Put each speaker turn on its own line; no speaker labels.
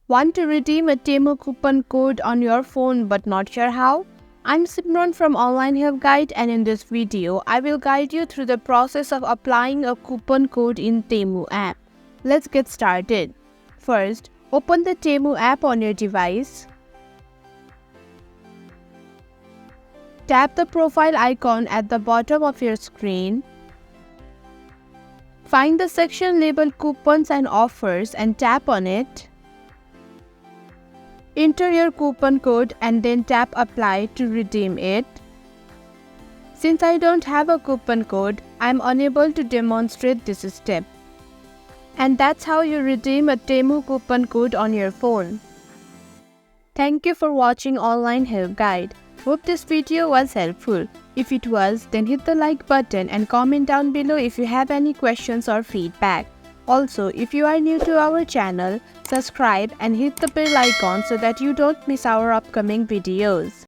Want to redeem a Temu coupon code on your phone but not sure how? I'm Simran from Online Help Guide, and in this video, I will guide you through the process of applying a coupon code in Temu app. Let's get started. First, open the Temu app on your device. Tap the profile icon at the bottom of your screen. Find the section labeled Coupons and Offers and tap on it. Enter your coupon code and then tap Apply to redeem it. Since I don't have a coupon code, I am unable to demonstrate this step. And that's how you redeem a Temu coupon code on your phone. Thank you for watching Online Help Guide. Hope this video was helpful. If it was, then hit the like button and comment down below if you have any questions or feedback. Also, if you are new to our channel, subscribe and hit the bell icon so that you don't miss our upcoming videos.